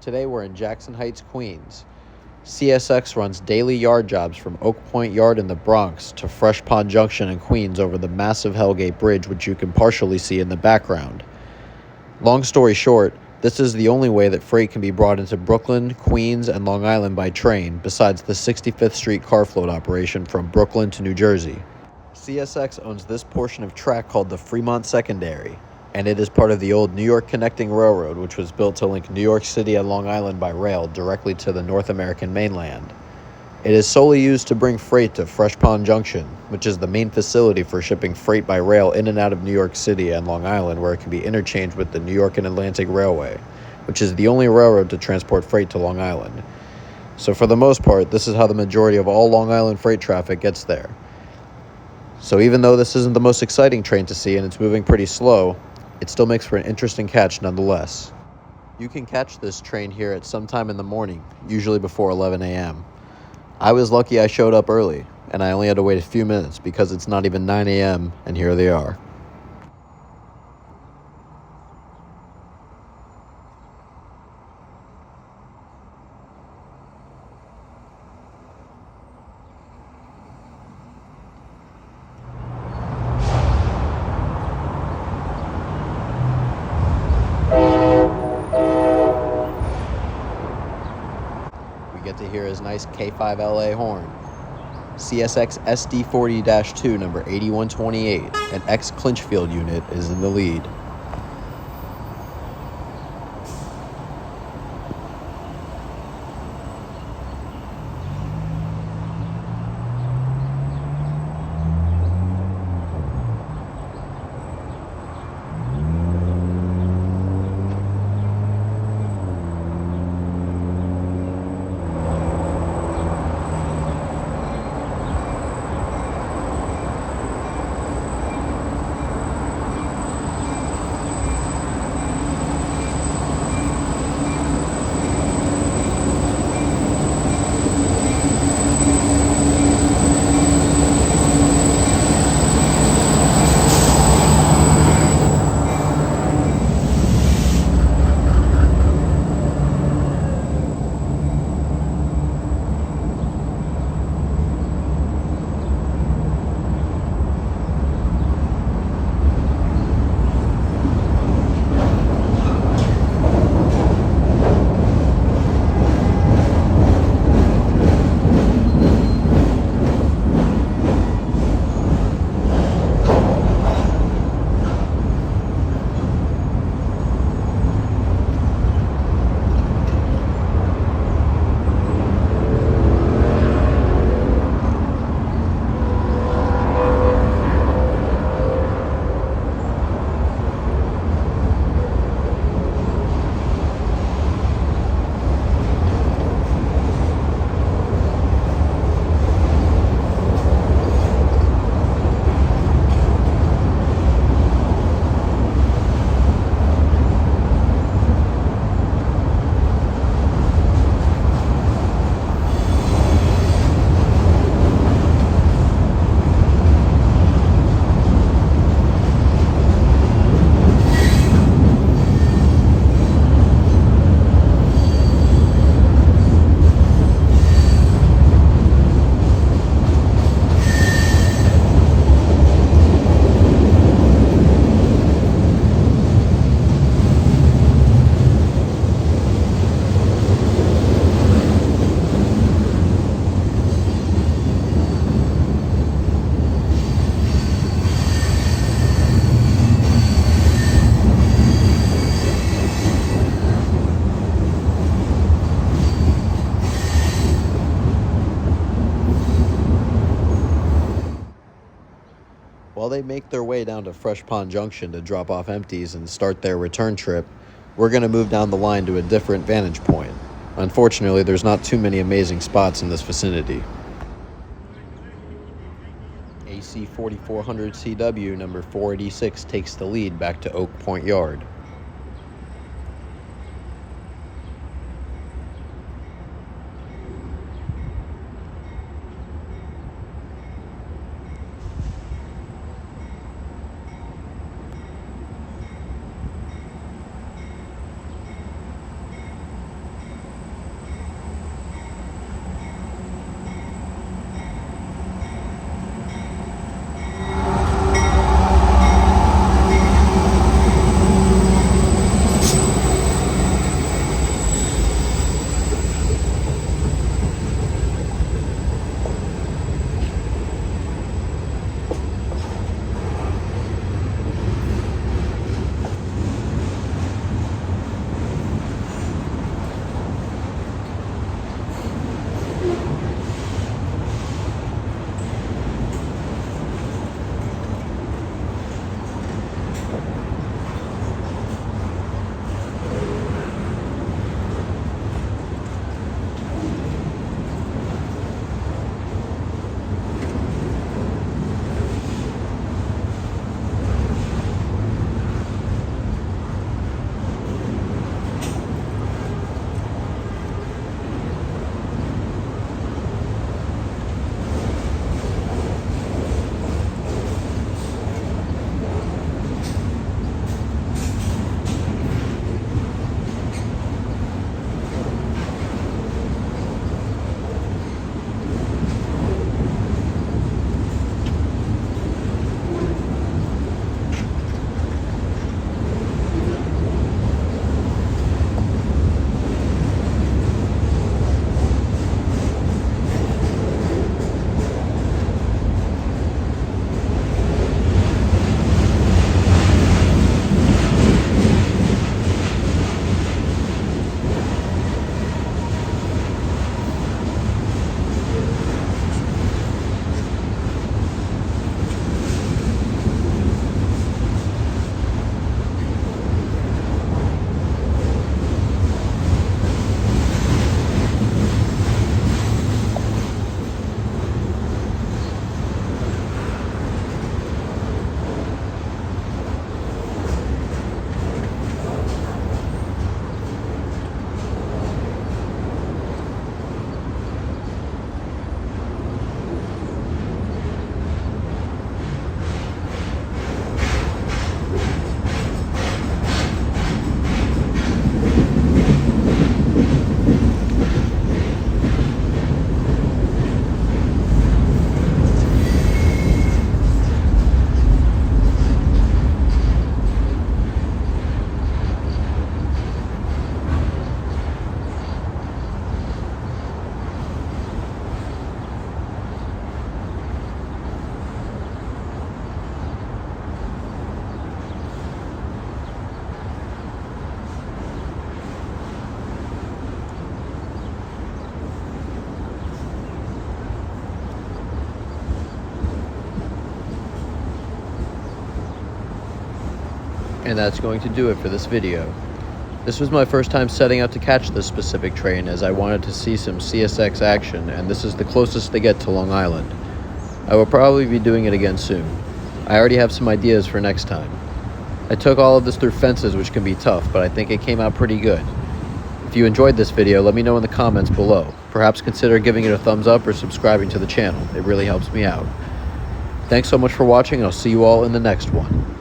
Today we're in Jackson Heights, Queens. CSX runs daily yard jobs from Oak Point Yard in the Bronx to Fresh Pond Junction in Queens over the massive Hellgate Bridge, which you can partially see in the background. Long story short, this is the only way that freight can be brought into Brooklyn, Queens, and Long Island by train, besides the 65th Street car float operation from Brooklyn to New Jersey. CSX owns this portion of track called the Freemont Secondary, and it is part of the old New York Connecting Railroad, which was built to link New York City and Long Island by rail directly to the North American mainland. It is solely used to bring freight to Fresh Pond Junction, which is the main facility for shipping freight by rail in and out of New York City and Long Island, where it can be interchanged with the New York and Atlantic Railway, which is the only railroad to transport freight to Long Island. So for the most part, this is how the majority of all Long Island freight traffic gets there. So even though this isn't the most exciting train to see and it's moving pretty slow, it still makes for an interesting catch nonetheless. You can catch this train here at some time in the morning, usually before 11 a.m. I was lucky I showed up early, and I only had to wait a few minutes because it's not even 9 a.m., and here they are. Get to hear his nice K5LA horn. CSX SD40-2 number 8128, an ex-Clinchfield unit, is in the lead. While they make their way down to Fresh Pond Junction to drop off empties and start their return trip, we're going to move down the line to a different vantage point. Unfortunately, there's not too many amazing spots in this vicinity. AC4400CW number 486 takes the lead back to Oak Point Yard. And that's going to do it for this video. This was my first time setting out to catch this specific train, as I wanted to see some CSX action, and this is the closest they get to Long Island. I will probably be doing it again soon. I already have some ideas for next time. I took all of this through fences, which can be tough, but I think it came out pretty good. If you enjoyed this video, let me know in the comments below. Perhaps consider giving it a thumbs up or subscribing to the channel. It really helps me out. Thanks so much for watching, and I'll see you all in the next one.